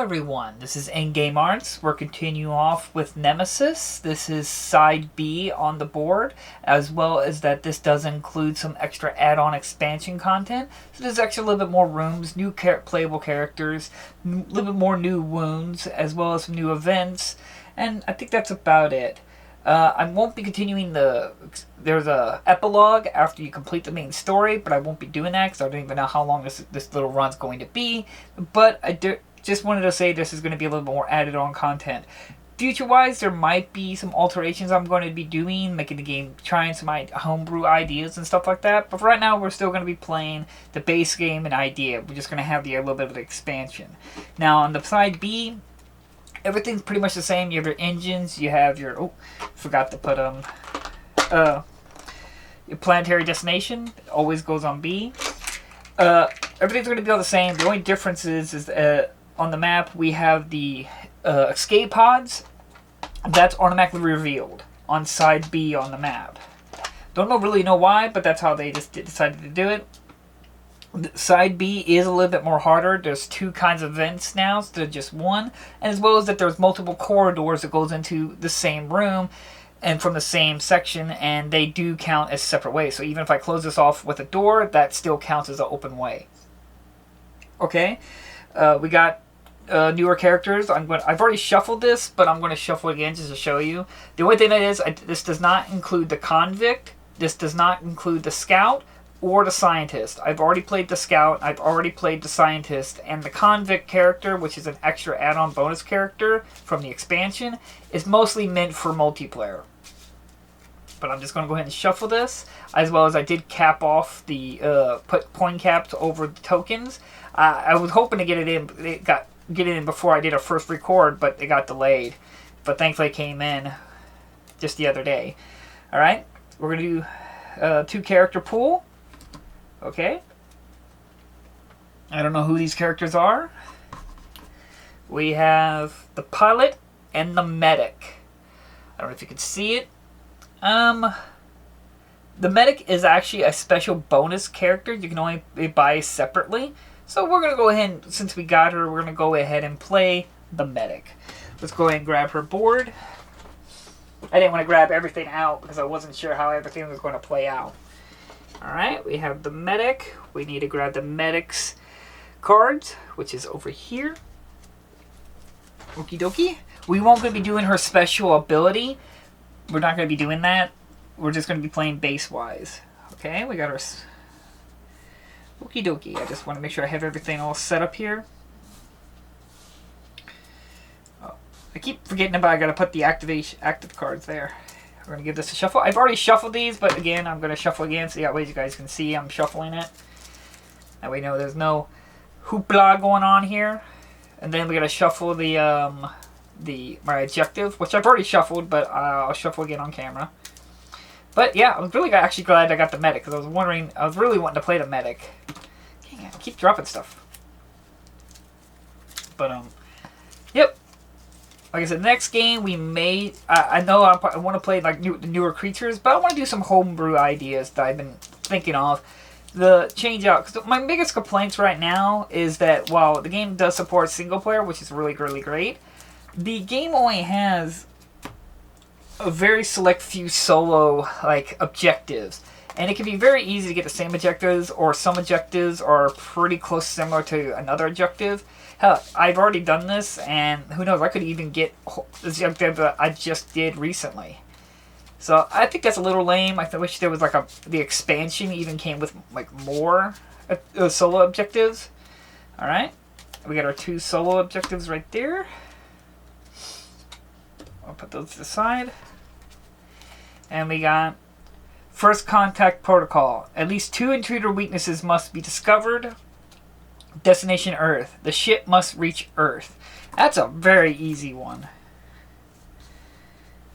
everyone, this is Endgame Arts. We're continuing off with Nemesis. This is side B on the board, as well as that this does include some extra add-on expansion content. So there's actually a little bit more rooms, new playable characters, a little bit more new wounds, as well as some new events, and I think that's about it. I won't be continuing there's a epilogue after you complete the main story, but I won't be doing that because I don't even know how long this little run's going to be. But I just wanted to say this is going to be a little bit more added on content. Future-wise, there might be some alterations I'm going to be doing, making the game, trying some homebrew ideas and stuff like that. But for right now, we're still going to be playing the base game and idea. We're just going to have a little bit of the expansion. Now, on the side B, everything's pretty much the same. You have your engines, you have your... Oh, forgot to put your planetary destination. Always goes on B. Everything's going to be all the same. The only difference is on the map we have the escape pods. That's automatically revealed on side B on the map. Don't really know why, but that's how they just decided to do it. Side B is a little bit more harder. There's two kinds of vents now instead of just one, and as well as that there's multiple corridors that goes into the same room and from the same section, and they do count as separate ways. So even if I close this off with a door, that still counts as an open way. Okay, we got newer characters. I've already shuffled this, but I'm going to shuffle again just to show you. The only thing that is, this does not include the convict. This does not include the scout or the scientist. I've already played the scout, I've already played the scientist, and the convict character, which is an extra add-on bonus character from the expansion, is mostly meant for multiplayer. But I'm just going to go ahead and shuffle this, as well as I did cap off the put point caps over the tokens. I was hoping to get it in before I did a first record, but it got delayed. But thankfully it came in just the other day. Alright, we're going to do two character pool. Okay. I don't know who these characters are. We have the pilot and the medic. I don't know if you can see it. The medic is actually a special bonus character you can only buy separately. So we're going to go ahead and, since we got her, we're going to go ahead and play the medic. Let's go ahead and grab her board. I didn't want to grab everything out because I wasn't sure how everything was going to play out. Alright, we have the medic. We need to grab the medic's cards, which is over here. Okie dokie. We won't be doing her special ability. We're not going to be doing that. We're just going to be playing base-wise. Okay, we got our... Okie dokie. I just want to make sure I have everything all set up here. Oh, I keep forgetting about I got to put the active cards there. We're going to give this a shuffle. I've already shuffled these, but again, I'm going to shuffle again so that way you guys can see I'm shuffling it. That way there's no hoopla going on here. And then we got to shuffle my objective, which I've already shuffled, but I'll shuffle again on camera. But yeah, I was really actually glad I got the medic, because I was really wanting to play the medic. Dang it, I keep dropping stuff. But, yep. Like I said, next game we may... I know I want to play like the newer creatures, but I want to do some homebrew ideas that I've been thinking of. The change out... Because my biggest complaints right now is that while the game does support single player, which is really, really great, the game only has a very select few solo objectives. And it can be very easy to get the same objectives, or some objectives are pretty close similar to another objective. Hell, I've already done this, and who knows, I could even get the objective that I just did recently. So I think that's a little lame. I wish there was the expansion even came with more solo objectives. Alright, we got our two solo objectives right there. I'll put those to the side. And we got First Contact Protocol. At least 2 intruder weaknesses must be discovered. Destination Earth. The ship must reach Earth. That's a very easy one.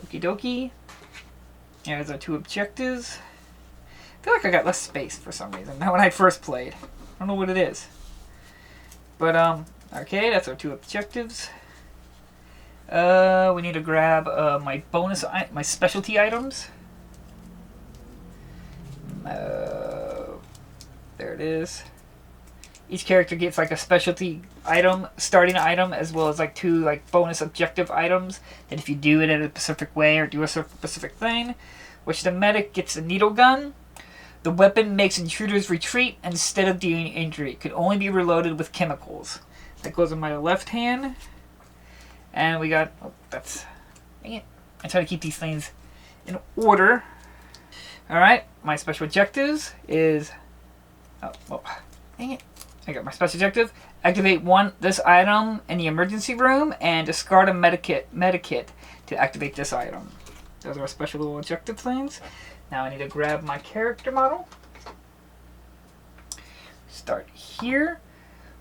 Okie dokie. There's our 2 objectives. I feel like I got less space for some reason than when I first played. I don't know what it is. But, okay, that's our 2 objectives. We need to grab my specialty items. There it is. Each character gets like a specialty item, starting item, as well as like 2 like bonus objective items that if you do it in a specific way or do a specific thing. Which the medic gets a needle gun. The weapon makes intruders retreat instead of dealing injury. It could only be reloaded with chemicals. That goes in my left hand. And we got, oh, that's, dang it. I try to keep these things in order. Alright, my special objectives is, oh, well, dang it. I got my special objective. Activate this item in the emergency room and discard a medikit to activate this item. Those are our special little objective things. Now I need to grab my character model. Start here,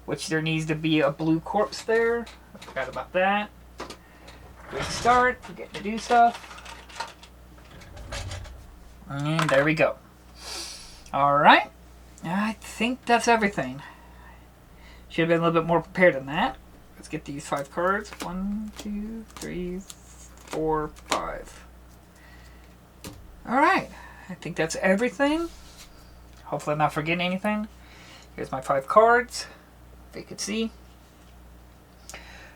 which there needs to be a blue corpse there. I forgot about that. Good start. We're getting to do stuff. And there we go. Alright. I think that's everything. Should have been a little bit more prepared than that. Let's get these 5 cards. 1, 2, 3, 4, 5. Alright. I think that's everything. Hopefully I'm not forgetting anything. Here's my 5 cards. If you could see.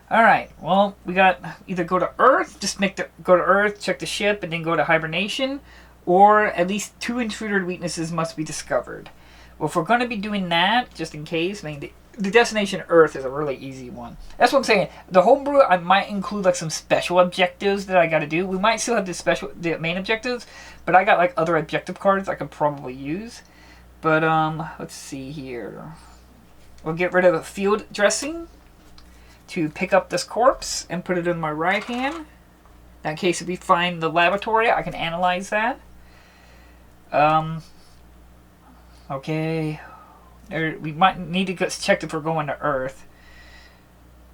Alright, well, we got either go to Earth, go to Earth, check the ship, and then go to hibernation, or at least 2 intruder weaknesses must be discovered. Well, if we're going to be doing that, just in case, I mean, the destination Earth is a really easy one. That's what I'm saying. The homebrew, I might include like some special objectives that I got to do. We might still have the main objectives, but I got like other objective cards I could probably use. But let's see here. We'll get rid of the field dressing to pick up this corpse and put it in my right hand. In case if we find the laboratory, I can analyze that. Okay. We might need to get checked if we're going to Earth.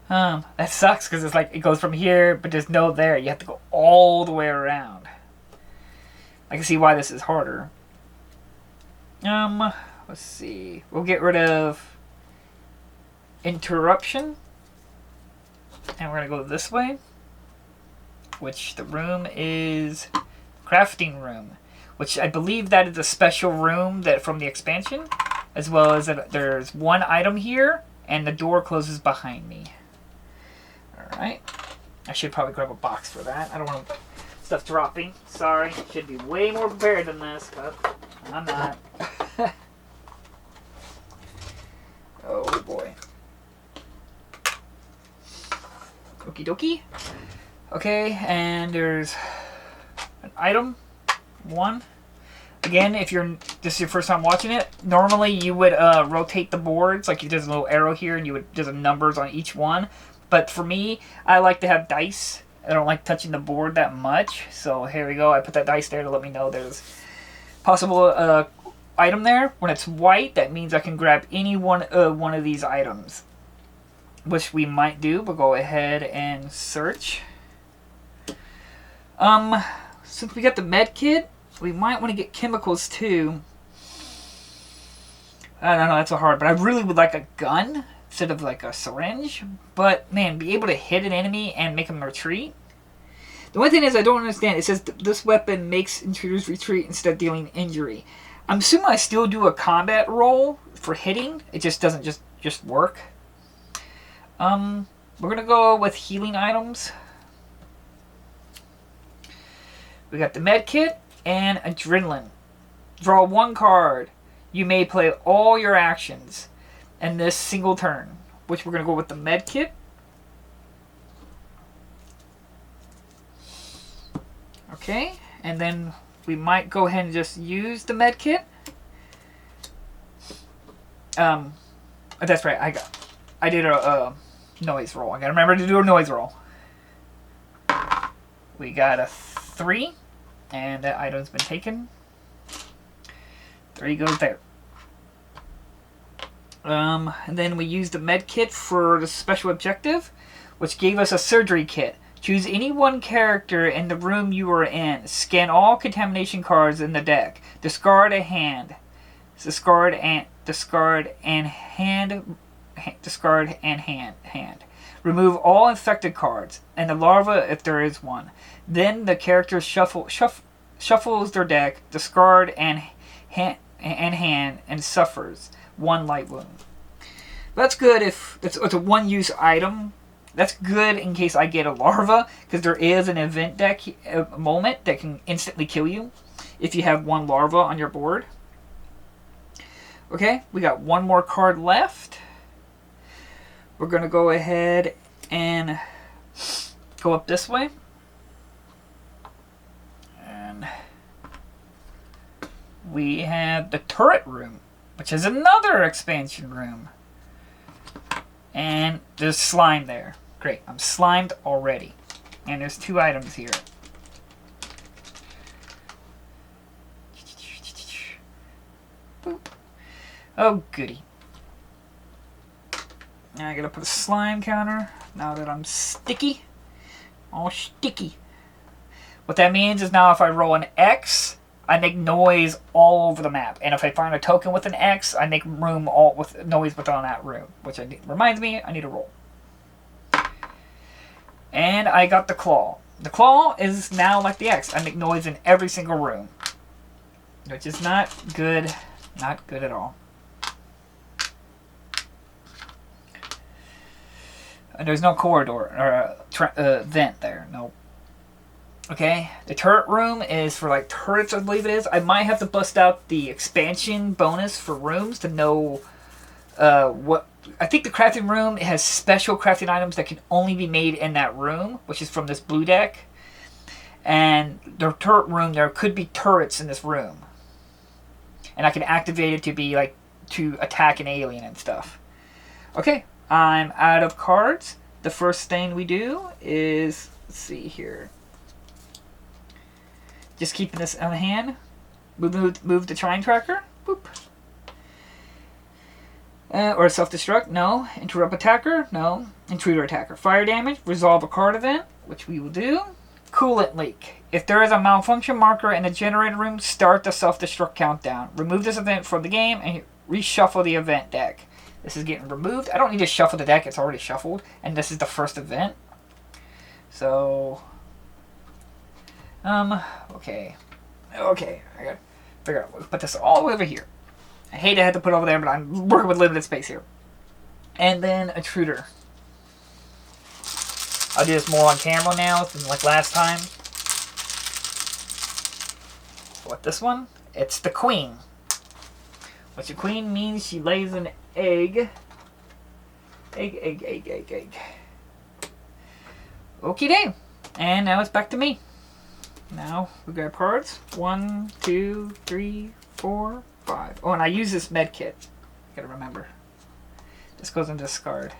That sucks because it's like it goes from here, but there's no there. You have to go all the way around. I can see why this is harder. Let's see. We'll get rid of interruption. And we're going to go this way. Which the room is crafting room. Which I believe that is a special room that from the expansion. As well as there's 1 item here. And the door closes behind me. Alright. I should probably grab a box for that. I don't want stuff dropping. Sorry. Should be way more prepared than this. But I'm not. Oh boy. Okie dokie. Okay, and there's an item. 1. Again, if this is your first time watching it, normally you would rotate the boards. Like there's a little arrow here, and there's numbers on each one. But for me, I like to have dice. I don't like touching the board that much. So here we go. I put that dice there to let me know there's possible item there. When it's white, that means I can grab any one of these items. Which we might do. We'll go ahead and search. Since we got the med kit, we might want to get chemicals too. I don't know, that's so hard. But I really would like a gun instead of like a syringe. But man, be able to hit an enemy and make them retreat. The one thing is I don't understand. It says this weapon makes intruders retreat instead of dealing injury. I'm assuming I still do a combat roll for hitting. It just doesn't just work. We're gonna go with healing items. We got the med kit and adrenaline. Draw 1 card. You may play all your actions in this single turn. Which we're gonna go with the med kit. Okay, and then we might go ahead and just use the med kit. That's right. I did a noise roll. I gotta remember to do a noise roll. We got a 3, and that item's been taken. 3 goes there. And then we used the med kit for the special objective, which gave us a surgery kit. Choose any 1 character in the room you are in. Scan all contamination cards in the deck. Discard a hand. Discard and hand. Remove all infected cards and the larva if there is one. Then the character shuffles their deck, discard and hand, and suffers 1 light wound. That's good if it's a one-use item. That's good in case I get a larva, because there is an event deck moment that can instantly kill you if you have one larva on your board. Okay, we got one more card left. We're going to go ahead and go up this way. And we have the turret room, which is another expansion room. And there's slime there. Great, I'm slimed already. And there's 2 items here. Boop. Oh, goody. Now I gotta put a slime counter now that I'm sticky. All sticky. What that means is now if I roll an X, I make noise all over the map. And if I find a token with an X, I make room all with noise within that room. Which reminds me, I need a roll. And I got the claw. The claw is now like the X. I make noise in every single room. Which is not good. Not good at all. And there's no corridor or vent there. Nope. Okay, the turret room is for like turrets, I believe it is. I might have to bust out the expansion bonus for rooms to know what. I think the crafting room has special crafting items that can only be made in that room, which is from this blue deck. And the turret room, there could be turrets in this room, and I can activate it to be like to attack an alien and stuff. Okay, I'm out of cards. The first thing we do is, let's see here. Just keeping this on hand. Move the trying tracker. Boop. Or self-destruct. No. Interrupt attacker. No. Intruder attacker. Fire damage. Resolve a card event, which we will do. Coolant leak. If there is a malfunction marker in the generator room, start the self-destruct countdown. Remove this event from the game and reshuffle the event deck. This is getting removed. I don't need to shuffle the deck. It's already shuffled. And this is the first event. So... okay. Okay, I gotta figure out. We'll put this all the way over here. I hate I had to put it over there, but I'm working with limited space here. And then intruder. I'll do this more on camera now than like last time. What, this one? It's the queen. Which the queen means she lays an egg. Egg. Okie day. And now it's back to me. Now we got cards. 1, 2, 3, 4, 5. Oh, and I use this med kit. Gotta remember. This goes into discard.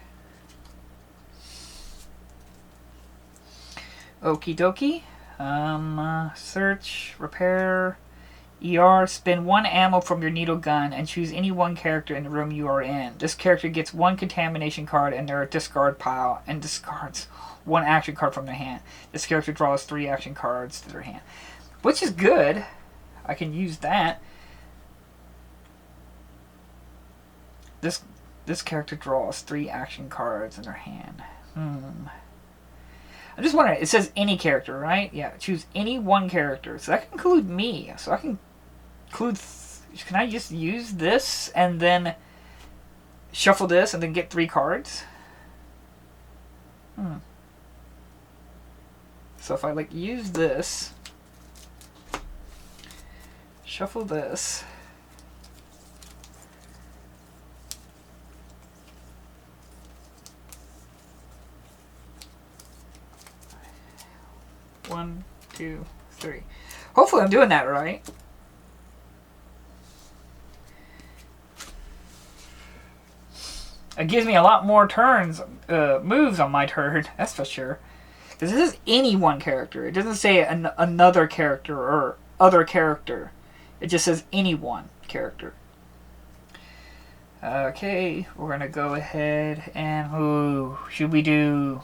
Okie dokie. Search, repair, ER. Spin 1 ammo from your needle gun and choose any one character in the room you are in. This character gets 1 contamination card in their discard pile and discards 1 action card from their hand. This character draws 3 action cards to their hand. Which is good. I can use that. This character draws 3 action cards in their hand. I'm just wondering, it says any character, right? Yeah, choose any one character. So that can include me. So I can include... can I just use this and then shuffle this and then get 3 cards? So if I like use this, shuffle this, one, 2, 3. Hopefully I'm doing that right. It gives me a lot more turns, moves on my turn, that's for sure. Because this is any one character. It doesn't say another character or other character. It just says any one character. Okay, we're going to go ahead and... should we do...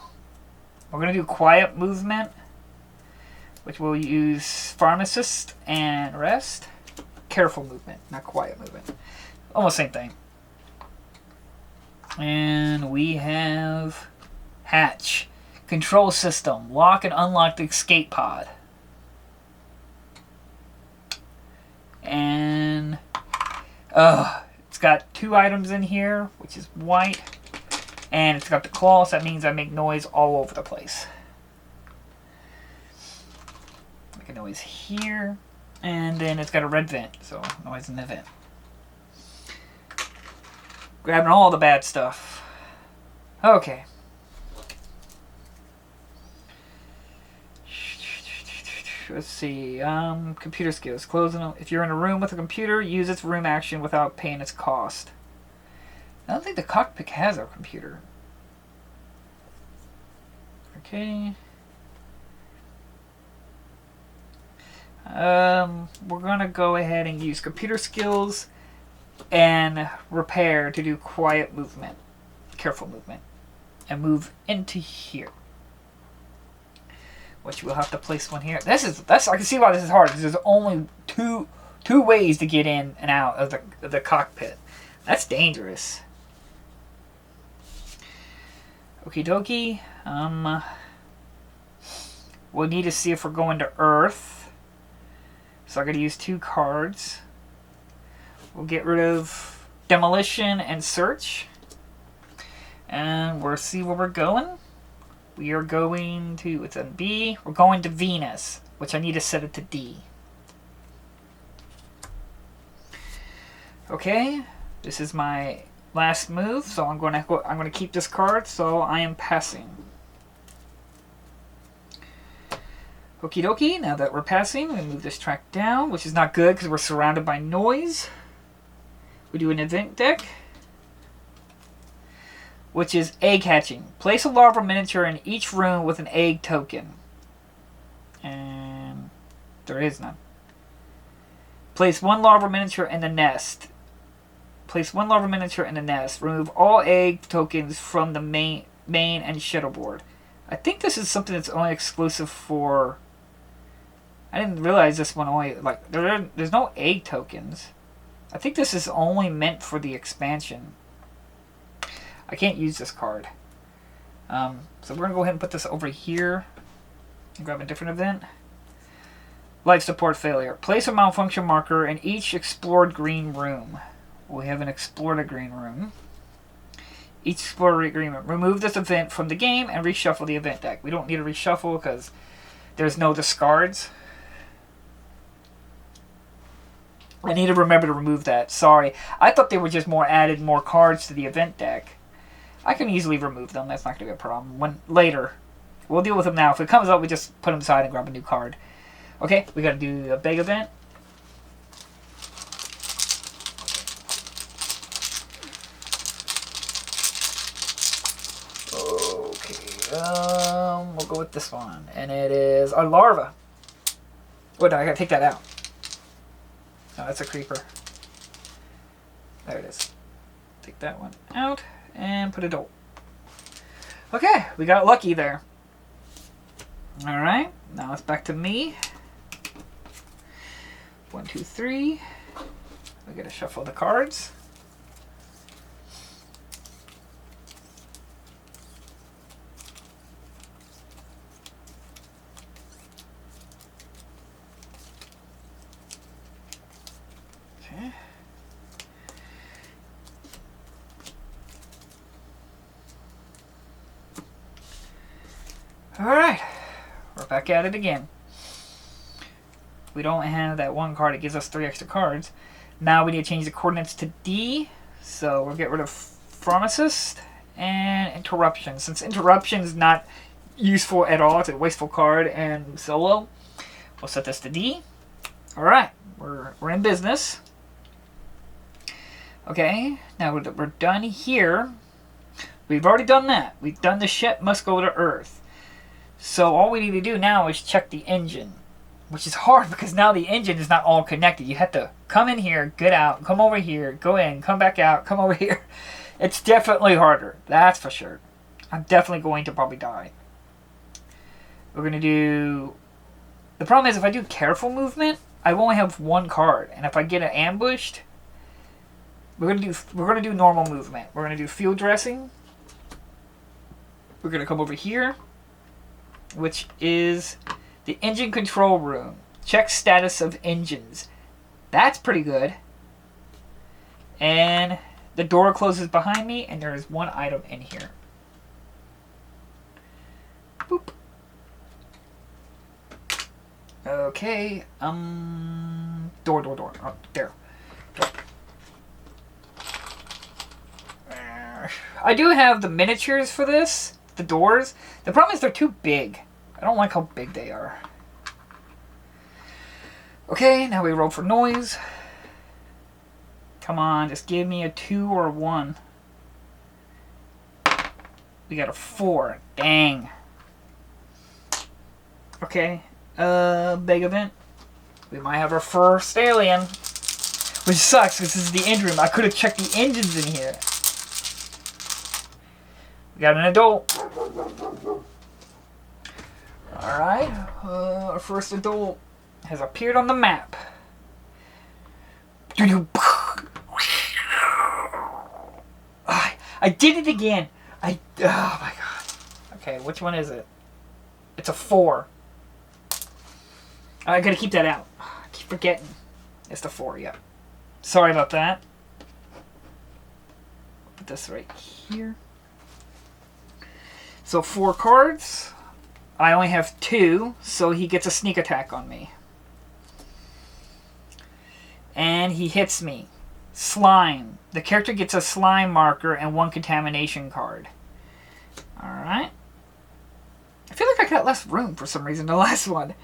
We're going to do quiet movement, which we'll use pharmacist and rest. Careful movement, not quiet movement. Almost same thing. And we have hatch. Control system. Lock and unlock the escape pod. And it's It's got 2 items in here, which is white. And it's got the claw, so that means I make noise all over the place. Make a noise here. And then it's got a red vent, so noise in the vent. Grabbing all the bad stuff. Okay. Let's see. Computer skills. Closing. If you're in a room with a computer, use its room action without paying its cost. I don't think the cockpit has our computer. Okay. We're gonna go ahead and use computer skills and repair to do quiet movement, careful movement, and move into here. Which we'll have to place one here. That's I can see why this is hard because there's only two ways to get in and out of the cockpit. That's dangerous. Okie dokie. We'll need to see if we're going to Earth. So I gotta use 2 cards. We'll get rid of demolition and search. And we'll see where we're going. We are going to, it's on B. We're going to Venus, which I need to set it to D. Okay, this is my last move, so I'm going to keep this card, so I am passing. Okie dokie, now that we're passing, we move this track down, which is not good because we're surrounded by noise. We do an event deck, which is egg hatching. Place a larva miniature in each room with an egg token. And there is none. Place 1 larva miniature in the nest. Place 1 larva miniature in the nest. Remove all egg tokens from the main and shadow board. I think this is something that's only exclusive for... I didn't realize this one only... Like, there's no egg tokens. I think this is only meant for the expansion. I can't use this card. So we're going to go ahead and put this over here. And grab a different event. Life support failure. Place a malfunction marker in each explored green room. We have an explored green room. Each explored green room. Remove this event from the game and reshuffle the event deck. We don't need to reshuffle because there's no discards. I need to remember to remove that. Sorry. I thought they were just added more cards to the event deck. I can easily remove them. That's not going to be a problem. Later. We'll deal with them now. If it comes up, we just put them aside and grab a new card. Okay, we got to do a big event. Okay, we'll go with this one. And it is a larva. Wait, I got to take that out. No, that's a creeper. There it is. Take that one out. And put a doll. Okay, we got lucky there. Alright, now it's back to me. 1, 2, 3. We gotta shuffle the cards. Okay. Alright, we're back at it again. We don't have that one card. It gives us 3 extra cards. Now we need to change the coordinates to D. So we'll get rid of Pharmacist and Interruption. Since Interruption is not useful at all, it's a wasteful card and solo, we'll set this to D. Alright, we're in business. Okay, now we're done here. We've already done that. We've done the ship must go to Earth. So all we need to do now is check the engine, which is hard because now the engine is not all connected. You have to come in here, get out, come over here, go in, come back out, come over here. It's definitely harder. That's for sure. I'm definitely going to probably die. We're going to do... The problem is if I do careful movement, I only have 1 card. And if I get ambushed, we're going to do normal movement. We're going to do field dressing. We're going to come over here, which is the engine control room. Check status of engines. That's pretty good. And the door closes behind me, and there is one item in here. Boop. Okay, door. Oh, there. Door. I do have the miniatures for this, the doors. The problem is they're too big. I don't like how big they are. Okay, now we roll for noise. Come on, just give me a 2 or a 1. We got a 4. Dang. Okay, big event. We might have our first alien. Which sucks, because this is the engine room. I could have checked the engines in here. We got an adult. Alright, our first adult has appeared on the map. I did it again. Oh my god. Okay, which one is it? It's a 4. I gotta keep that out. I keep forgetting. It's the 4, yeah. Sorry about that. Put this right here. So 4 cards. I only have 2, so he gets a sneak attack on me. And he hits me. Slime. The character gets a slime marker and 1 contamination card. Alright. I feel like I got less room for some reason the last one.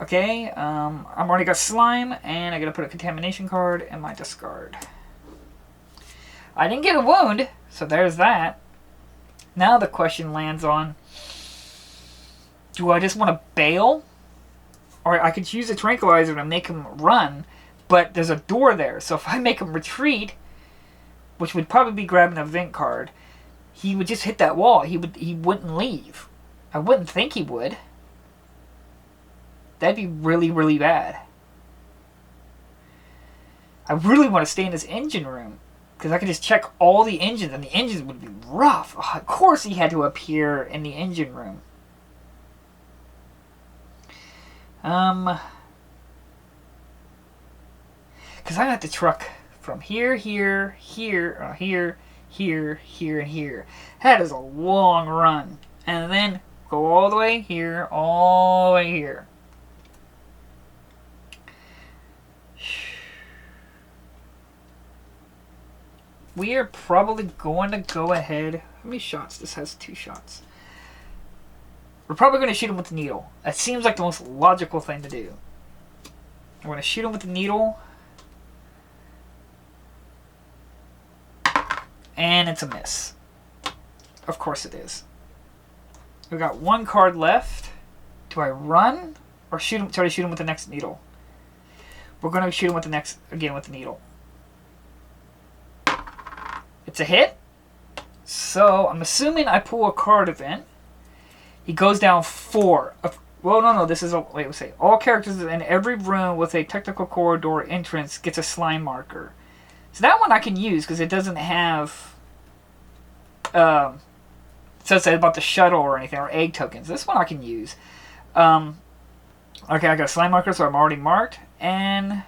Okay, I've already got slime, and I gotta put a contamination card in my discard. I didn't get a wound, so there's that. Now the question lands on, do I just want to bail? Or I could use a tranquilizer to make him run, but there's a door there, so if I make him retreat, which would probably be grabbing a event card, he would just hit that wall. He wouldn't leave. I wouldn't think he would. That'd be really, really bad. I really want to stay in this engine room, because I could just check all the engines, and the engines would be rough. Oh, of course he had to appear in the engine room. Because I got the truck from here, here, here, here, and here. That is a long run. And then go all the way here, all the way here. We are probably going to go ahead. How many shots? This has 2 shots. We're probably going to shoot him with the needle. That seems like the most logical thing to do. We're going to shoot him with the needle. And it's a miss. Of course it is. We've got 1 card left. Do I run? Or shoot him? Try to shoot him with the next needle. We're going to shoot him with the next, again with the needle. It's a hit. So I'm assuming I pull a card event. He goes down 4. Well, no. This is a, wait. Let's say all characters in every room with a technical corridor entrance gets a slime marker. So that one I can use because it doesn't have. So it's about the shuttle or anything or egg tokens. This one I can use. Okay, I got a slime marker, so I'm already marked and.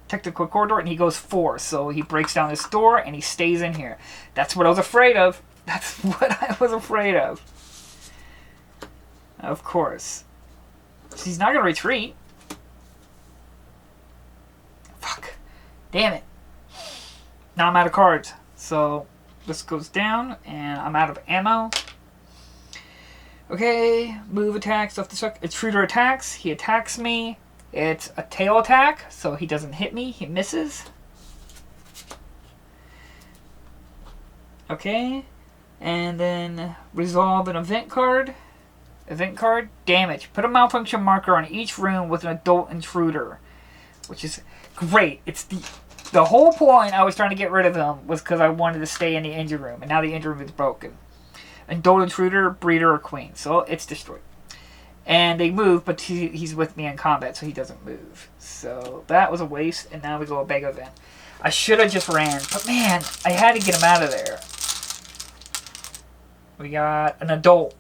Technical corridor, and he goes 4, so he breaks down this door and he stays in here. That's what I was afraid of. That's what I was afraid of. Of course. So he's not gonna retreat. Fuck. Damn it. Now I'm out of cards. So this goes down and I'm out of ammo. Okay, move attacks off the truck. Intruder attacks. He attacks me. It's a tail attack, so he doesn't hit me. He misses. Okay. And then resolve an event card. Event card. Damage. Put a malfunction marker on each room with an adult intruder. Which is great. It's the whole point I was trying to get rid of him was because I wanted to stay in the engine room. And now the engine room is broken. Adult intruder, breeder, or queen. So it's destroyed. And they move, but he's with me in combat, so he doesn't move. So that was a waste, and now we go a big event. I should have just ran, but man, I had to get him out of there. We got an adult,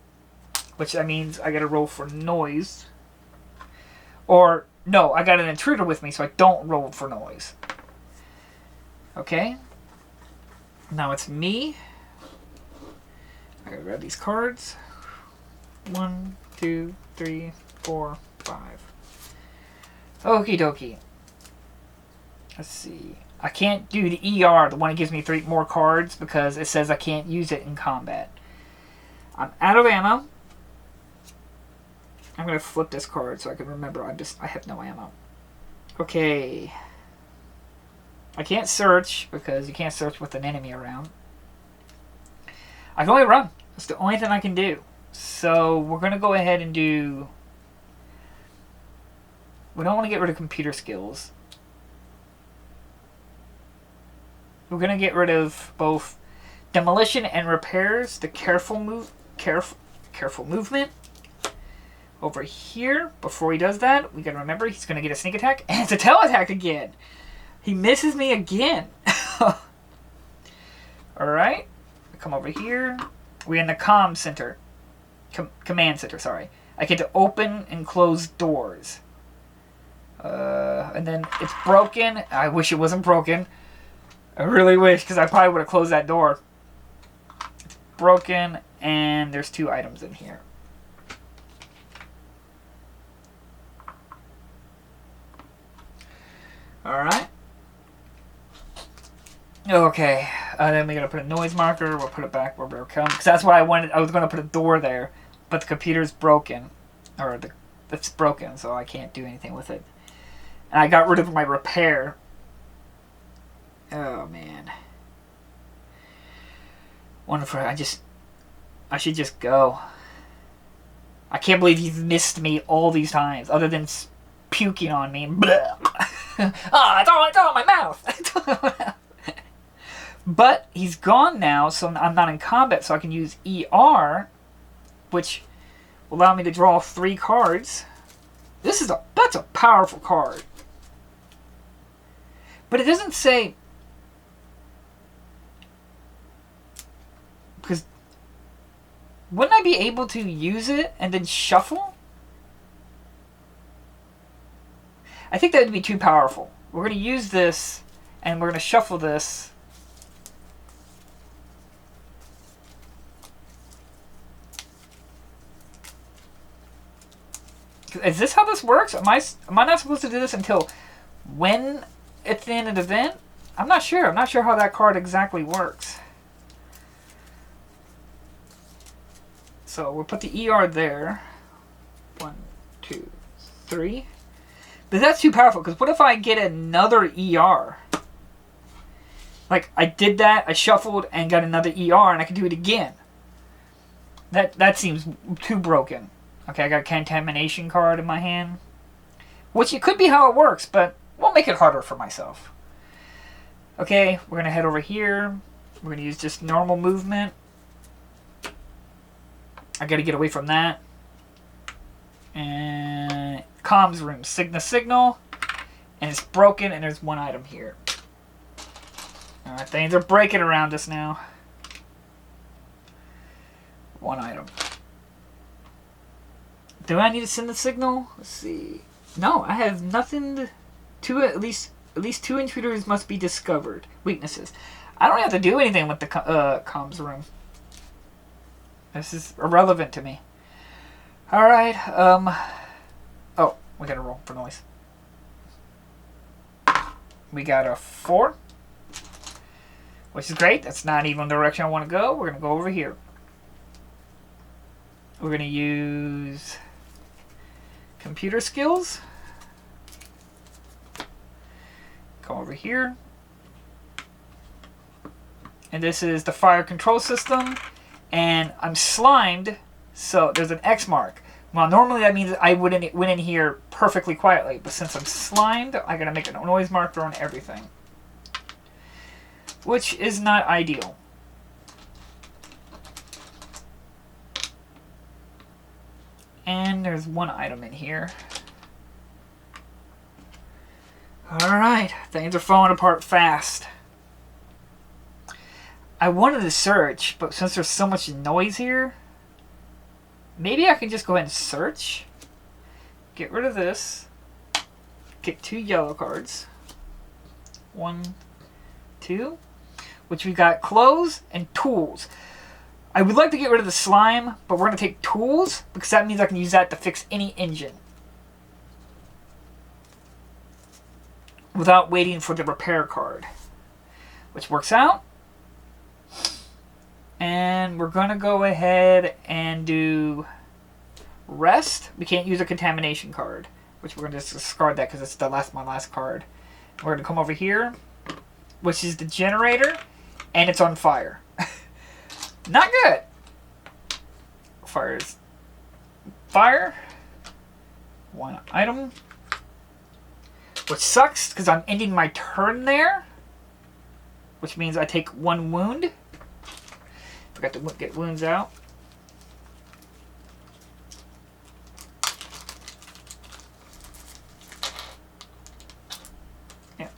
which that means I gotta roll for noise. Or, no, I got an intruder with me, so I don't roll for noise. Okay, Now it's me. I gotta grab these cards. 1, 2, 3, 4, 5. Okie dokie. Let's see. I can't do the ER, the one that gives me 3 more cards, because it says I can't use it in combat. I'm out of ammo. I'm gonna flip this card so I can remember I have no ammo. Okay. I can't search because you can't search with an enemy around. I can only run. That's the only thing I can do. So we're gonna go ahead and do. We don't want to get rid of computer skills. We're gonna get rid of both demolition and repairs. The careful movement. Over here, before he does that, we gotta remember he's gonna get a sneak attack, and it's a tail attack again. He misses me again. Alright. Come over here. We're in the comm center. Command center, sorry. I get to open and close doors. And then it's broken. I wish it wasn't broken. I really wish, because I probably would have closed that door. It's broken, and there's 2 items in here. Alright. Okay. Then we're going to put a noise marker. We'll put it back where we're coming. Because that's what I wanted. I was going to put a door there. But the computer's broken. Or it's broken, so I can't do anything with it. And I got rid of my repair. Oh, man. Wonderful. I should just go. I can't believe he's missed me all these times. Other than puking on me. Ah, it's all in my mouth. But he's gone now, so I'm not in combat, so I can use ER, which will allow me to draw 3 cards. That's a powerful card. But it doesn't say, because wouldn't I be able to use it and then shuffle? I think that would be too powerful. We're going to use this, and we're going to shuffle this. Is this how this works? Am I not supposed to do this until when it's the end of the event? I'm not sure. I'm not sure how that card exactly works. So we'll put the ER there. 1, 2, 3. But that's too powerful, because what if I get another ER? Like, I did that, I shuffled, and got another ER, and I can do it again. That seems too broken. Okay, I got a contamination card in my hand. Which it could be how it works, but we'll make it harder for myself. Okay, we're going to head over here. We're going to use just normal movement. I got to get away from that. And comms room, signal, and it's broken, and there's 1 item here. Alright, things are breaking around us now. 1 item. Do I need to send the signal? Let's see. No, I have nothing to at least 2 intruders must be discovered. Weaknesses. I don't have to do anything with the comms room. This is irrelevant to me. Alright, oh, we gotta roll for noise. We got a 4. Which is great. That's not even the direction I want to go. We're gonna go over here. We're gonna use computer skills. Go over here. And this is the fire control system. And I'm slimed, so there's an X mark. Well, normally that means I went in here perfectly quietly, but since I'm slimed, I gotta make a noise marker on everything. Which is not ideal. And there's 1 item in here. Alright, things are falling apart fast. I wanted to search, but since there's so much noise here, maybe I can just go ahead and search. Get rid of this. Get 2 yellow cards. 1, 2. which we got clothes and tools. I would like to get rid of the slime, but we're going to take tools because that means I can use that to fix any engine without waiting for the repair card, which works out. And we're going to go ahead and do rest. We can't use a contamination card, which we're going to just discard that because it's my last card. We're going to come over here, which is the generator, and it's on fire. Not good. Fire. One item. Which sucks because I'm ending my turn there, which means I take 1 wound. Forgot to get wounds out. Yeah.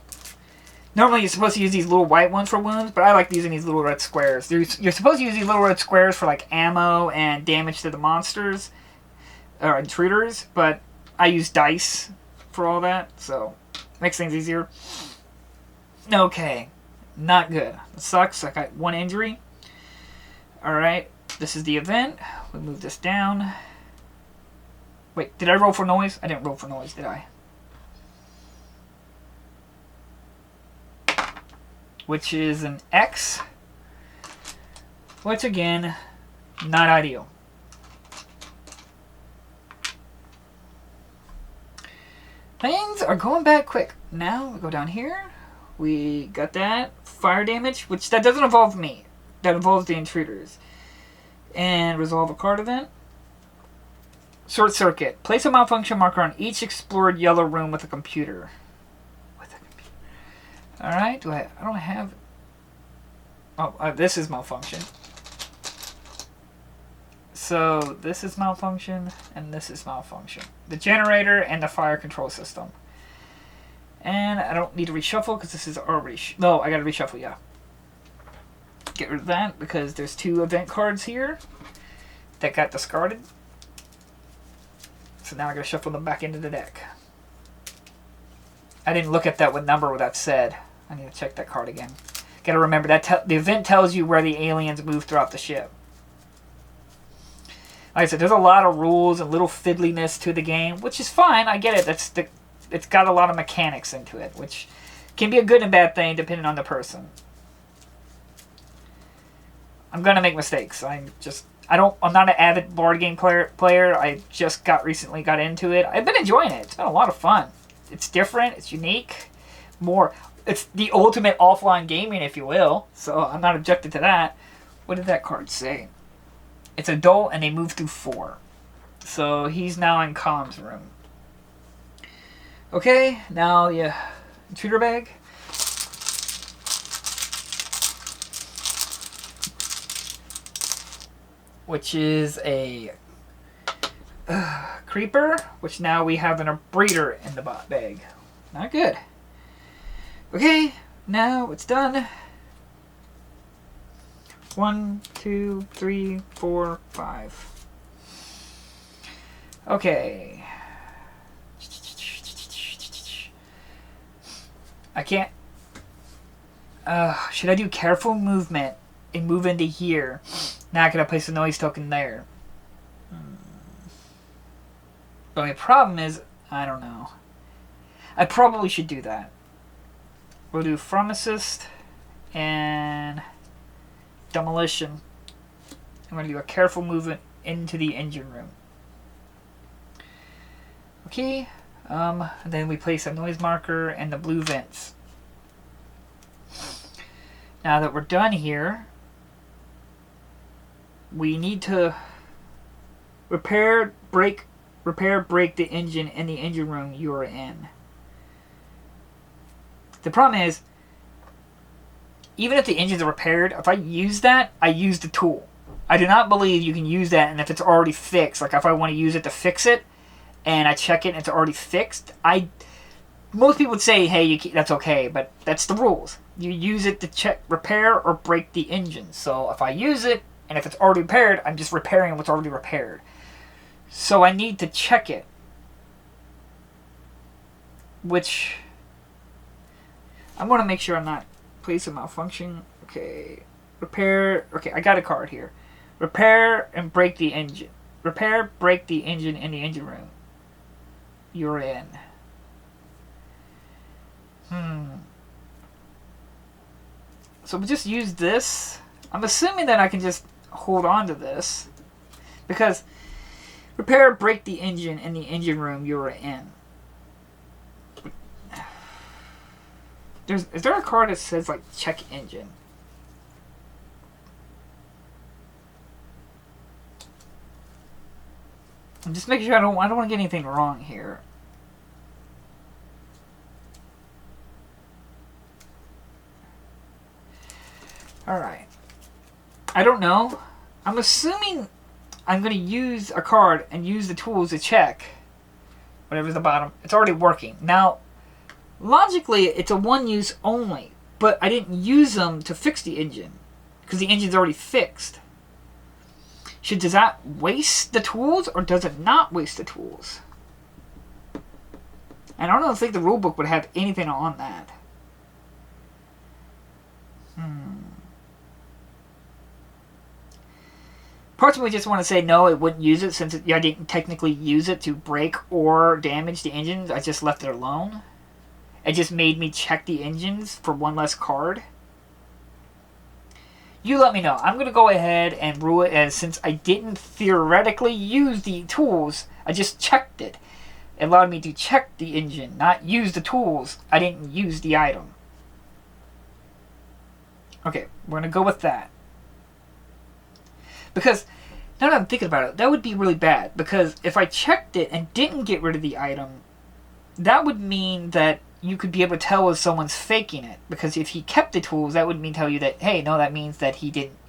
Normally you're supposed to use these little white ones for wounds, but I like using these little red squares. You're supposed to use these little red squares for like ammo and damage to the monsters or intruders, but I use dice for all that, so makes things easier. Okay. Not good. It sucks. I got 1 injury. Alright. This is the event. We move this down. Wait, did I roll for noise? I didn't roll for noise, did I? Which is an X. Which, again, not ideal. Things are going back quick. Now, we go down here. We got that. Fire damage, which that doesn't involve me. That involves the intruders. And resolve a card event. Short circuit. Place a malfunction marker on each explored yellow room with a computer. Alright, I don't have... Oh, this is malfunction. So, this is malfunction, and this is malfunction. The generator and the fire control system. And I don't need to reshuffle because this is already... No, I gotta reshuffle, yeah. Get rid of that because there's 2 event cards here that got discarded. So now I gotta shuffle them back into the deck. I didn't look at that what number that said. I need to check that card again. Gotta remember, that the event tells you where the aliens move throughout the ship. Like I said, there's a lot of rules and little fiddliness to the game, which is fine. I get it. It's got a lot of mechanics into it, which can be a good and bad thing depending on the person. I'm gonna make mistakes. I'm not an avid board game player. I just recently got into it. I've been enjoying it. It's been a lot of fun. It's different. It's unique. It's the ultimate offline gaming, if you will. So I'm not objected to that. What did that card say? It's adult and they move through 4. So he's now in comms room. Okay, now intruder bag. Which is a creeper, which now we have a breeder in the bag. Not good. Okay, now it's done. 1, 2, 3, 4, 5. Okay. I can't... should I do careful movement and move into here? Now I gotta place a noise token there. But my problem is, I don't know. I probably should do that. We'll do pharmacist and demolition. I'm going to do a careful movement into the engine room. Okay. And then we place a noise marker and the blue vents. Now that we're done here, we need to repair, break the engine in the engine room you are in. The problem is, even if the engines are repaired, if I use that, I use the tool. I do not believe you can use that, and if it's already fixed, like if I want to use it to fix it, and I check it and it's already fixed, most people would say, hey, that's okay, but that's the rules. You use it to check, repair, or break the engine. So if I use it, and if it's already repaired, I'm just repairing what's already repaired. So I need to check it. Which... I'm going to make sure I'm not placing malfunction. Okay. Repair. Okay, I got a card here. Repair and break the engine. Repair, break the engine in the engine room you're in. So we just use this. I'm assuming that I can just hold on to this. Because repair, break the engine in the engine room you're in. Is there a card that says, like, check engine? I'm just making sure I don't want to get anything wrong here. Alright. I don't know. I'm assuming I'm going to use a card and use the tools to check whatever's the bottom. It's already working. Now, logically, it's a one use only, but I didn't use them to fix the engine because the engine's already fixed. Does that waste the tools or does it not waste the tools? And I don't think the rulebook would have anything on that. Parts of me just want to say no, it wouldn't use it since I didn't technically use it to break or damage the engines. I just left it alone. It just made me check the engines for one less card. You let me know. I'm going to go ahead and rule it as since I didn't theoretically use the tools, I just checked it. It allowed me to check the engine, not use the tools. I didn't use the item. Okay, we're going to go with that. Because, now that I'm thinking about it, that would be really bad. Because if I checked it and didn't get rid of the item, that would mean that you could be able to tell if someone's faking it. Because if he kept the tools, that would mean tell you that, hey, no, that means that he didn't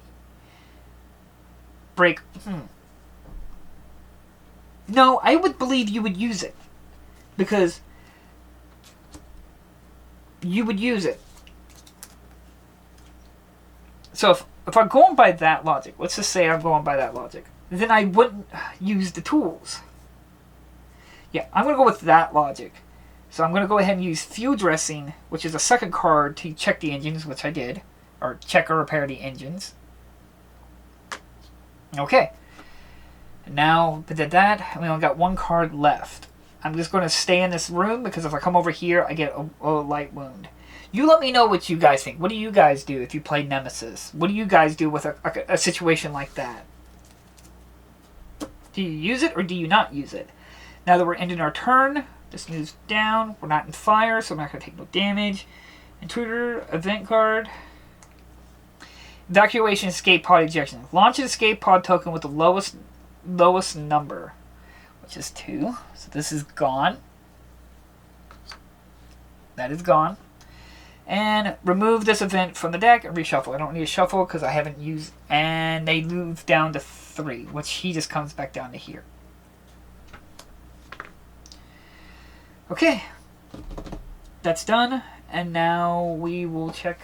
break. No, I would believe you would use it. Because you would use it. So if I'm going by that logic, let's just say I'm going by that logic, then I wouldn't use the tools. Yeah, I'm going to go with that logic. So I'm going to go ahead and use Fuel Dressing, which is a second card to check the engines, which I did. Or check or repair the engines. Okay. Now that I did that, we only got one card left. I'm just going to stay in this room because if I come over here, I get a light wound. You let me know what you guys think. What do you guys do if you play Nemesis? What do you guys do with a situation like that? Do you use it or do you not use it? Now that we're ending our turn, this moves down. We're not in fire, so I'm not going to take no damage. Intruder, event card. Evacuation, escape pod ejection. Launch an escape pod token with the lowest number, which is 2. So this is gone. That is gone. And remove this event from the deck and reshuffle. I don't need a shuffle because I haven't used. And they move down to 3, which he just comes back down to here. Okay, that's done. And now we will check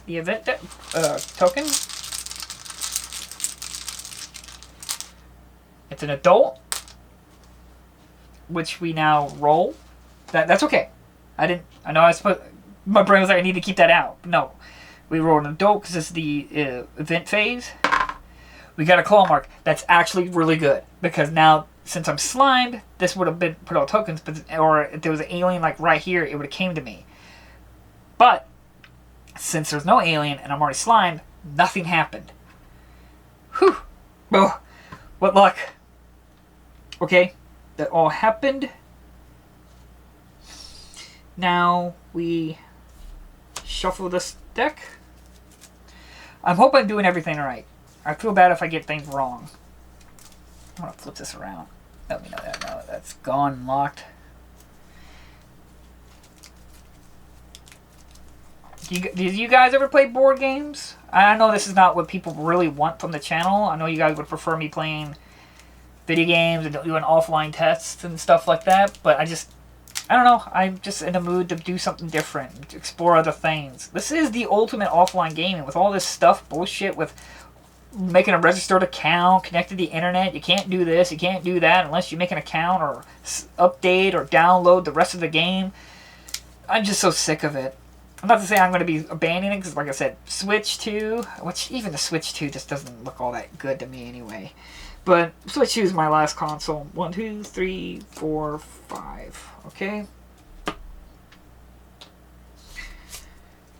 the event token. It's an adult, which we now roll. That's okay. I know I was supposed. My brain was like, I need to keep that out. No. We rolled an adult because this is the event phase. We got a claw mark. That's actually really good. Because now, since I'm slimed, this would have been put all tokens. Or if there was an alien like right here, it would have came to me. But, since there's no alien and I'm already slimed, nothing happened. Whew. Oh, what luck. Okay. That all happened. Now, we shuffle this deck. I hope I'm doing everything right. I feel bad if I get things wrong. I'm going to flip this around. Let me know that. No, that's gone and locked. Do you guys ever play board games? I know this is not what people really want from the channel. I know you guys would prefer me playing video games and doing offline tests and stuff like that. But I don't know. I'm just in the mood to do something different, to explore other things. This is the ultimate offline gaming with all this stuff, bullshit with making a registered account, connected to the internet. You can't do this, you can't do that unless you make an account or update or download the rest of the game. I'm just so sick of it. I'm not to say I'm going to be abandoning it, because like I said, Switch 2, which even the Switch 2 just doesn't look all that good to me anyway. But Switch 2 is my last console. 1, 2, 3, 4, 5. Okay?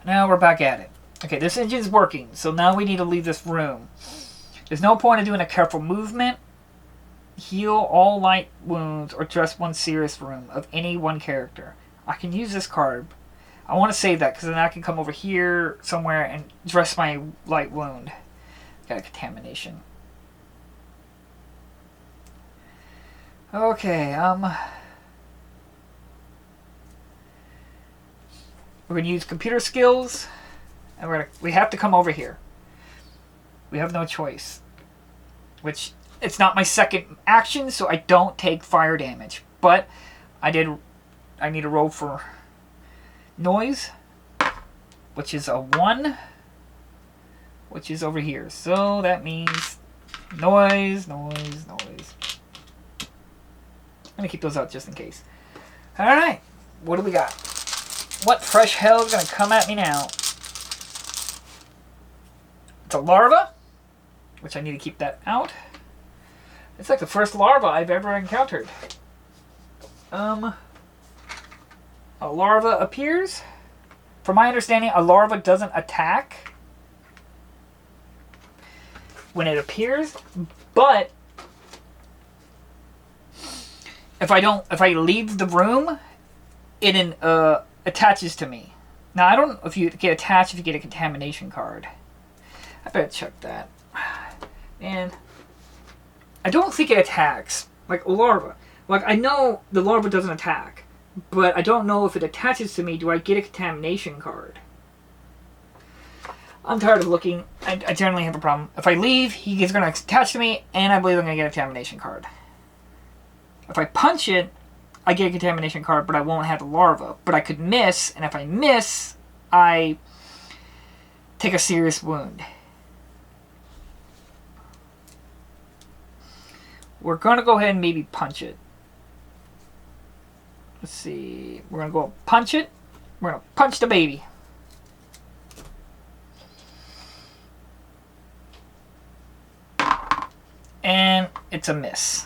Now we're back at it. Okay, this engine's working, so now we need to leave this room. There's no point in doing a careful movement. Heal all light wounds or dress one serious wound of any one character. I can use this card. I want to save that because then I can come over here somewhere and dress my light wound. Got a contamination. Okay, we're going to use computer skills, and we have to come over here. We have no choice. Which, it's not my second action, so I don't take fire damage. But, I need a roll for noise, which is a 1, which is over here. So, that means noise, noise, noise. I'm going to keep those out just in case. Alright, what do we got? What fresh hell is going to come at me now? It's a larva, which I need to keep that out. It's like the first larva I've ever encountered. A larva appears. From my understanding, a larva doesn't attack when it appears, but if I leave the room, it attaches to me. Now I don't know if you get attached if you get a contamination card. I better check that. And I don't think it attacks like a larva. Like I know the larva doesn't attack, but I don't know if it attaches to me. Do I get a contamination card? I'm tired of looking. I generally have a problem. If I leave, he is going to attach to me, and I believe I'm going to get a contamination card. If I punch it, I get a contamination card, but I won't have the larva. But I could miss, and if I miss, I take a serious wound. We're going to go ahead and maybe punch it. Let's see. We're going to go punch it. We're going to punch the baby. And it's a miss.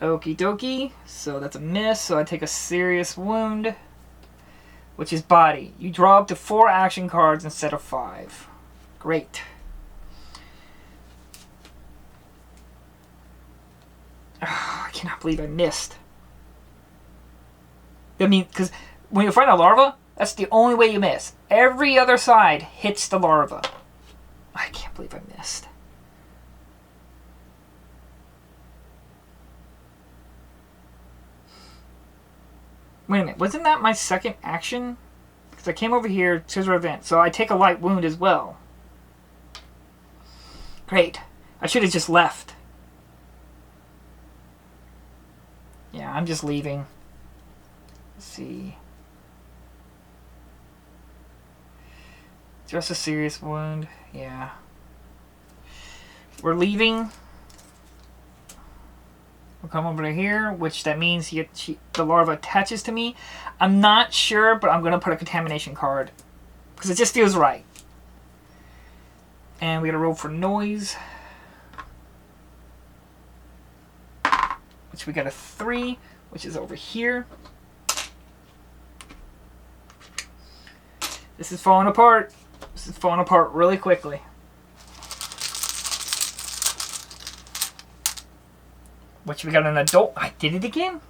Okie dokie. So that's a miss. So I take a serious wound, which is body. You draw up to 4 action cards instead of 5. Great. Oh, I cannot believe I missed. I mean, because when you find a larva, that's the only way you miss. Every other side hits the larva. I can't believe I missed. Wait a minute, wasn't that my second action? Because I came over here, scissor event, so I take a light wound as well. Great. I should have just left. Yeah, I'm just leaving. Let's see. Just a serious wound. Yeah. We're leaving. We'll come over to here, which that means the larva attaches to me. I'm not sure, but I'm going to put a contamination card. Because it just feels right. And we got to roll for noise. Which we got a 3, which is over here. This is falling apart. This is falling apart really quickly. Which we got an adult. I did it again?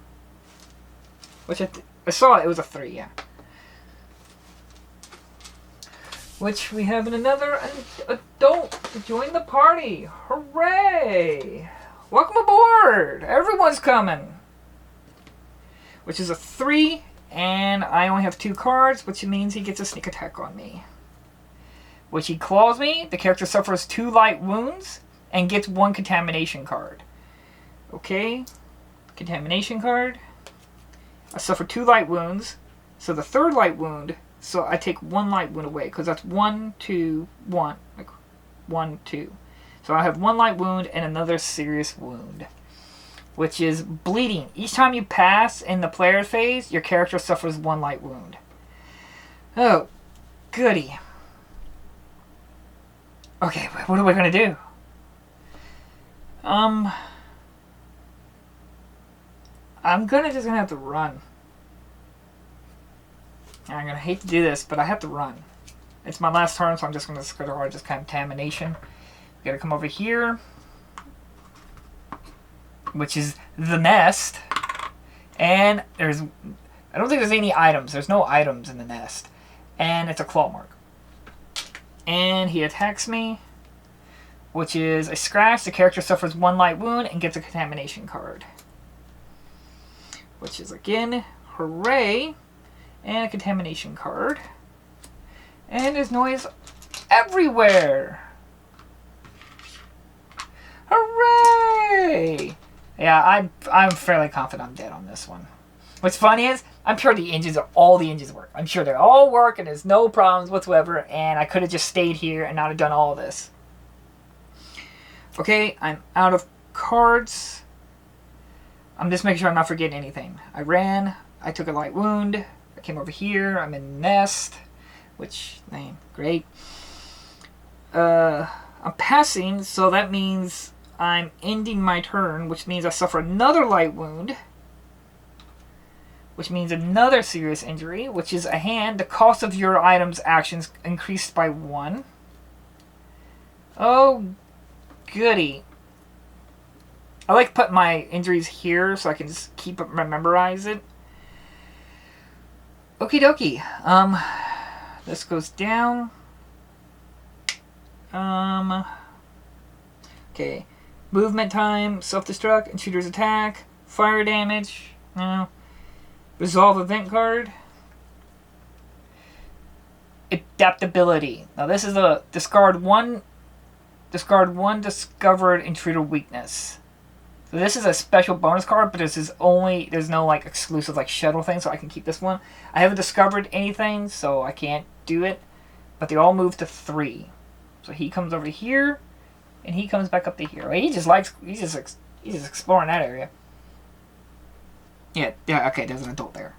Which I saw it was a 3, yeah. Which we have another adult to join the party. Hooray! Welcome aboard! Everyone's coming! Which is a 3, and I only have 2 cards, which means he gets a sneak attack on me. Which he claws me, the character suffers 2 light wounds, and gets 1 contamination card. Okay, contamination card. I suffer 2 light wounds, so the 3rd light wound, so I take 1 light wound away, because that's 1, 2, 1, like 1, 2. So I have 1 light wound and another serious wound. which is bleeding. Each time you pass in the player phase, your character suffers 1 light wound. Oh, goody. Okay, what are we gonna do? I'm just gonna have to run. I'm gonna hate to do this, but I have to run. It's my last turn, so I'm just gonna discard a hard contamination. We gotta come over here, which is the nest, and I don't think there's any items. There's no items in the nest, and it's a claw mark. And he attacks me, which is a scratch. The character suffers 1 light wound and gets a contamination card, which is again, hooray, and a contamination card. And there's noise everywhere. Hooray! Yeah, I'm fairly confident I'm dead on this one. What's funny is, I'm sure all the engines work. I'm sure they all work and there's no problems whatsoever, and I could have just stayed here and not have done all this. Okay, I'm out of cards. I'm just making sure I'm not forgetting anything. I ran, I took a light wound, I came over here, I'm in the nest, which, great. I'm passing, so that means I'm ending my turn, which means I suffer another light wound, which means another serious injury, which is a hand. The cost of your item's actions increased by 1. Oh, goody. I like to put my injuries here so I can just memorize it. Okie dokie. This goes down. Okay. Movement time, self-destruct, intruder's attack, fire damage. No. Resolve event card. Adaptability. Now this is a discard one discovered intruder weakness. So this is a special bonus card, but there's no like exclusive like shuttle thing, so I can keep this one. I haven't discovered anything, so I can't do it. But they all move to 3. So he comes over here, and he comes back up to here. He's just exploring that area. Yeah, okay, there's an adult there.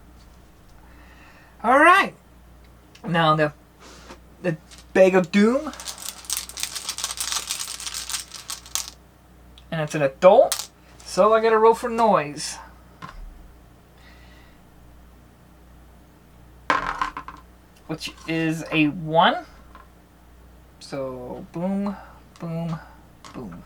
Alright. Now the Bag of Doom. And it's an adult, so I gotta roll for noise. Which is a 1. So, boom, boom, boom.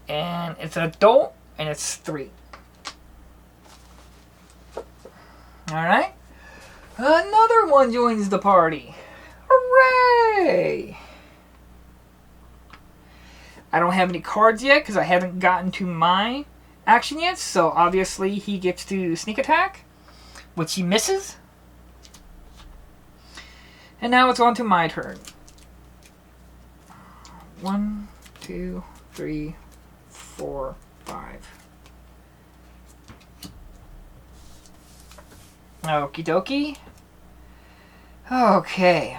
And it's an adult, and it's 3. Alright. Another one joins the party. Hooray! I don't have any cards yet, because I haven't gotten to my action yet, so obviously he gets to sneak attack, which he misses. And now it's on to my turn. 1, 2, 3, 4, 5. Okie dokie. Okay.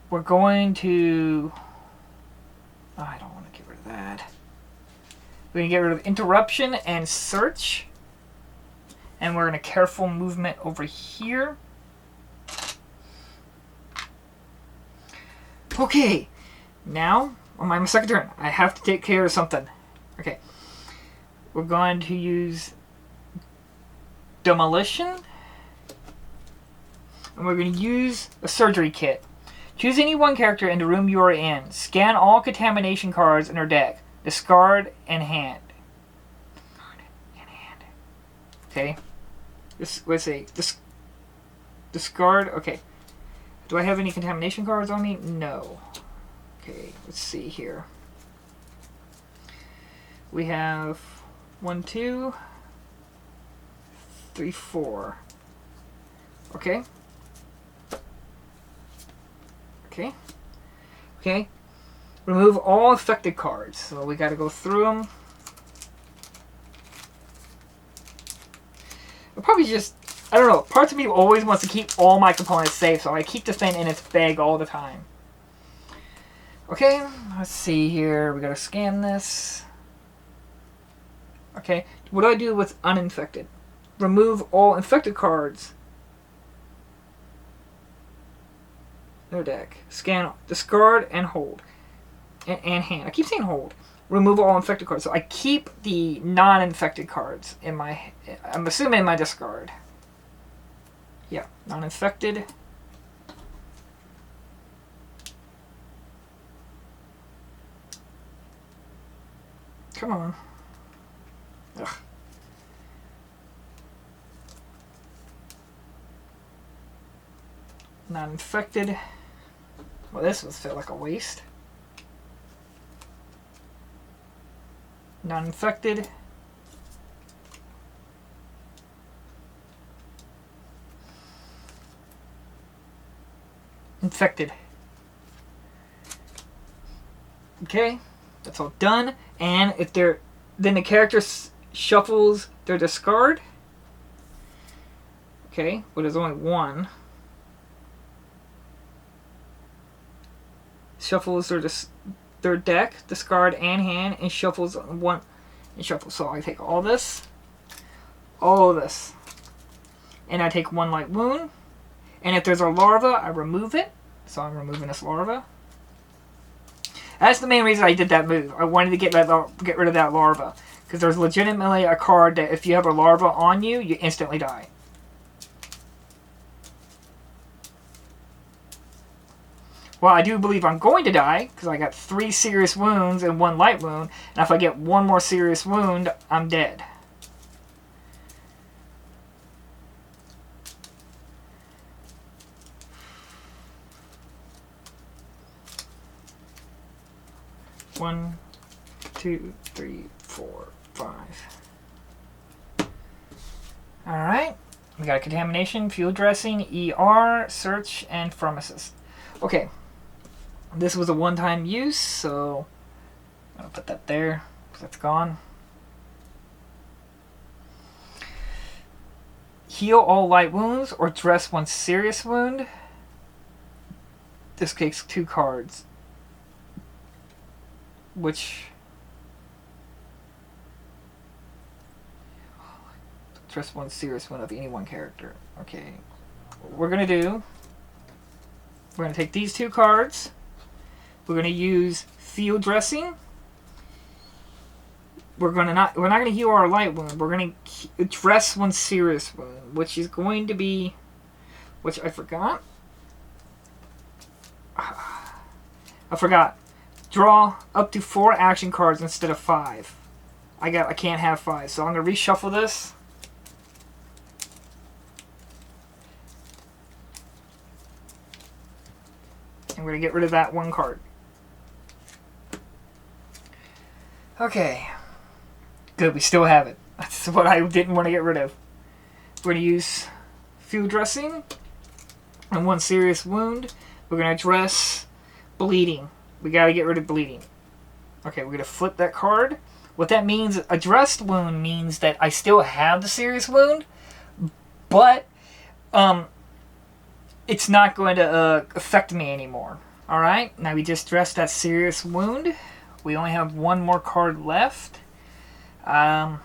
We're going to... Oh, I don't want to get rid of that. We're going to get rid of interruption and search. And we're going to careful movement over here. Okay. Now, on my second turn, I have to take care of something. Okay. We're going to use demolition. And we're going to use a surgery kit. Choose any one character in the room you are in. Scan all contamination cards in her deck. Discard and hand. Okay. Let's see. Discard. Okay. Do I have any contamination cards on me? No. Okay. Let's see here. We have 1, 2, 3, 4. Okay. Okay. Okay. Remove all affected cards. So we got to go through them. I'll probably just, I don't know, parts of me always wants to keep all my components safe, so I keep the thing in its bag all the time. Okay, let's see here. We gotta scan this. Okay, what do I do with uninfected? Remove all infected cards. No deck. Scan, discard, and hold. And hand. I keep saying hold. Remove all infected cards. So I keep the non-infected cards in my, I'm assuming in my discard. Yeah, non-infected. Come on. Ugh. Non-infected. Well, this would feel like a waste. Non-infected. Infected. Okay, that's all done. And if they're, then the character shuffles their discard. Okay, but there's only one. Shuffles their deck, discard and hand, and shuffles one. And shuffles. So I take all this, and I take one light wound. And if there's a larva, I remove it. So I'm removing this larva. That's the main reason I did that move. I wanted to get rid of that larva. Because there's legitimately a card that if you have a larva on you, you instantly die. Well, I do believe I'm going to die, because I got 3 serious wounds and 1 light wound. And if I get 1 more serious wound, I'm dead. One, 2, 3, 4, 5. Alright. We got a contamination, field dressing, ER, search, and pharmacist. Okay. This was a one-time use, so I'm going to put that there, because that's gone. Heal all light wounds, or dress 1 serious wound. This takes 2 cards. Which... dress 1 serious wound of any one character. Okay. What we're going to do... we're going to take these 2 cards. We're going to use field dressing. We're not going to heal our light wound. We're going to dress 1 serious wound, which is going to be, which I forgot. I forgot. Draw up to 4 action cards instead of 5. I can't have 5, so I'm going to reshuffle this. I'm going to get rid of that 1 card. Okay. Good, we still have it. That's what I didn't want to get rid of. We're going to use field dressing and 1 serious wound. We're going to address bleeding. We got to get rid of bleeding. Okay, we're going to flip that card. What that means, addressed wound means that I still have the serious wound, but it's not going to affect me anymore. Alright, now we just dressed that serious wound. We only have 1 more card left. I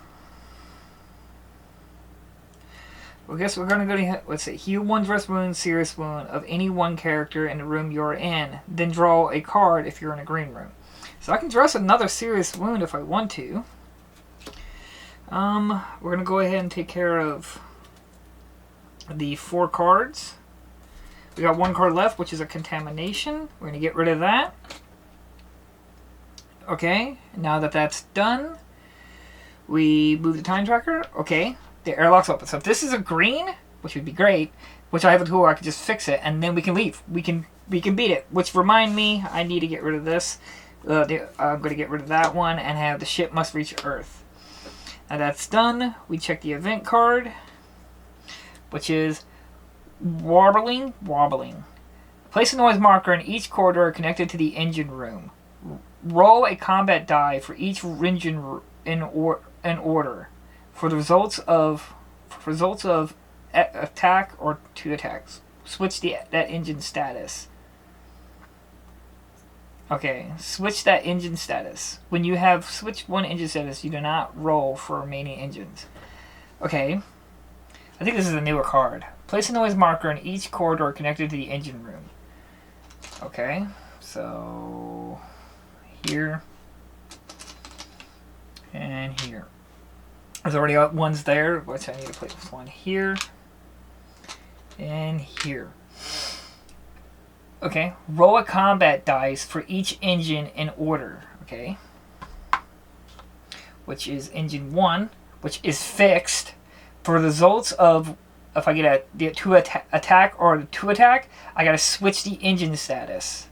guess we're going to go to, let's see, heal 1 dress wound, serious wound of any 1 character in the room you're in. Then draw a card if you're in a green room. So I can dress another serious wound if I want to. We're going to go ahead and take care of the 4 cards. We got 1 card left, which is a contamination. We're going to get rid of that. Okay, now that that's done, we move the time tracker. Okay, the airlock's open. So if this is a green, which would be great, which I have a tool where I can just fix it, and then we can leave. We can beat it. Which remind me, I need to get rid of this. I'm going to get rid of that one and have the ship must reach Earth. Now that's done. We check the event card, which is wobbling. Place a noise marker in each corridor connected to the engine room. Roll a combat die for each engine in order. For the results of For results of attack or 2 attacks. Switch that engine status. Okay, switch that engine status. When you have switched one engine status, you do not roll for remaining engines. Okay. I think this is a newer card. Place a noise marker in each corridor connected to the engine room. Okay, so here and here. There's already ones there, which I need to place one here and here. Okay, roll a combat dice for each engine in order. Okay, which is engine 1, which is fixed. For the results of, if I get the 2 attack or the 2 attack, I gotta switch the engine status.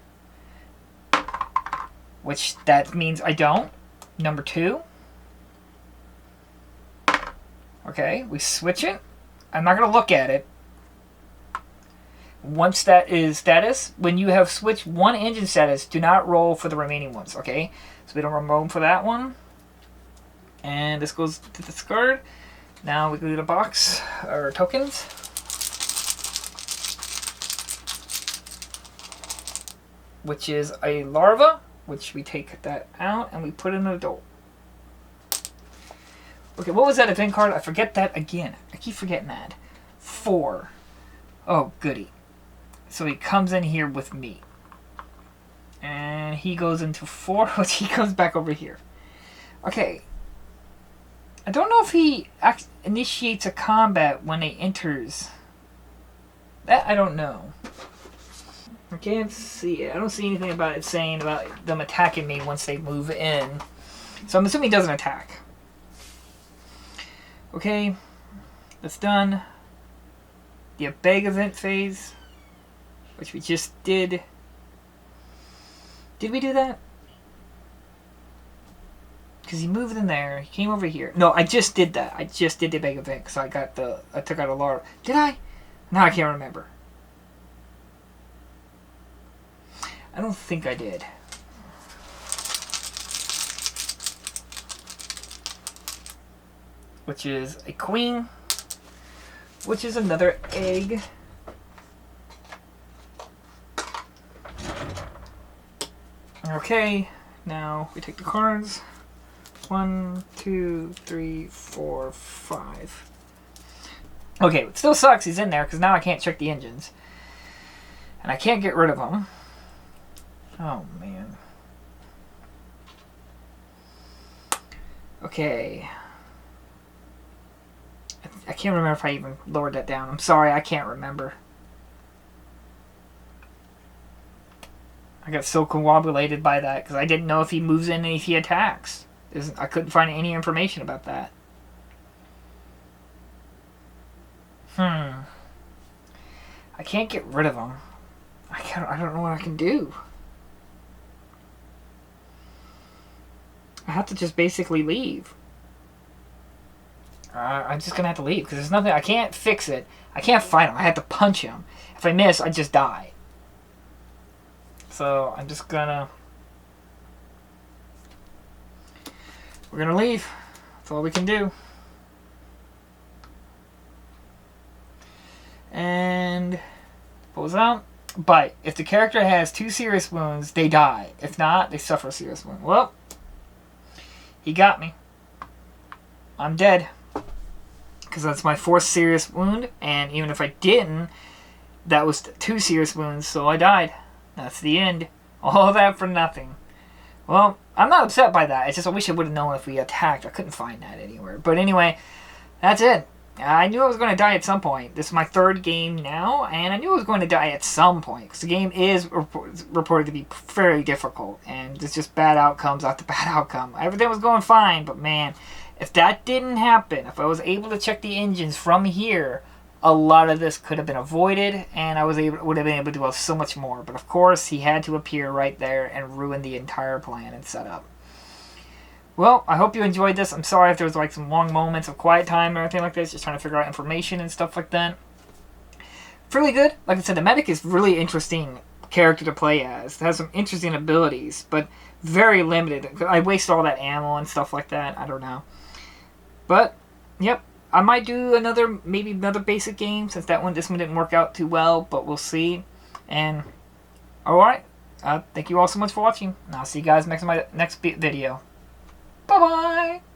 Which that means I don't. Number 2. Okay, we switch it. I'm not gonna look at it. Once that is status, when you have switched one engine status, do not roll for the remaining ones, okay? So we don't roll for that one. And this goes to discard. Now we go to the box, or tokens. Which is a larva, which we take that out and we put in an adult. Okay, what was that event card? I forget that again. I keep forgetting that. 4. Oh, goody. So he comes in here with me. And he goes into 4, which he comes back over here. Okay. I don't know if he initiates a combat when he enters. That I don't know. I can't see it. I don't see anything about it saying about them attacking me once they move in. So I'm assuming he doesn't attack. Okay. That's done. The beg event phase, which we just did. Did we do that? Because he moved in there. He came over here. No, I just did that. I just did the big event because I took out a larva. Did I? No, I can't remember. I don't think I did. Which is a queen. Which is another egg. Okay, now we take the cards. 1, 2, 3, 4, 5. Okay, it still sucks he's in there because now I can't check the engines. And I can't get rid of them. Oh, man. Okay. I can't remember if I even lowered that down. I'm sorry, I can't remember. I got so coagulated by that because I didn't know if he moves in and if he attacks. I couldn't find any information about that. I can't get rid of him. I don't know what I can do. I have to just basically leave. I'm just gonna have to leave because there's nothing. I can't fix it. I can't fight him. I have to punch him. If I miss, I just die. So I'm just gonna. We're gonna leave. That's all we can do. And pulls out. But if the character has 2 serious wounds, they die. If not, they suffer a serious wound. Well, he got me. I'm dead. Because that's my 4th serious wound. And even if I didn't, that was 2 serious wounds, so I died. That's the end. All that for nothing. Well, I'm not upset by that. It's just I wish I would have known if we attacked. I couldn't find that anywhere. But anyway, that's it. I knew I was going to die at some point. This is my 3rd game now, and I knew I was going to die at some point. Because the game is reported to be very difficult. And there's just bad outcomes after bad outcome. Everything was going fine, but man, if that didn't happen, if I was able to check the engines from here, a lot of this could have been avoided, and I would have been able to do so much more. But of course, he had to appear right there and ruin the entire plan and setup. Well, I hope you enjoyed this. I'm sorry if there was like some long moments of quiet time or anything like this, just trying to figure out information and stuff like that. Really good. Like I said, the medic is really interesting character to play as. It has some interesting abilities, but very limited. I wasted all that ammo and stuff like that. I don't know. But, yep. I might do maybe another basic game, since this one didn't work out too well, but we'll see. And alright, thank you all so much for watching, and I'll see you guys next in my next video. Bye bye.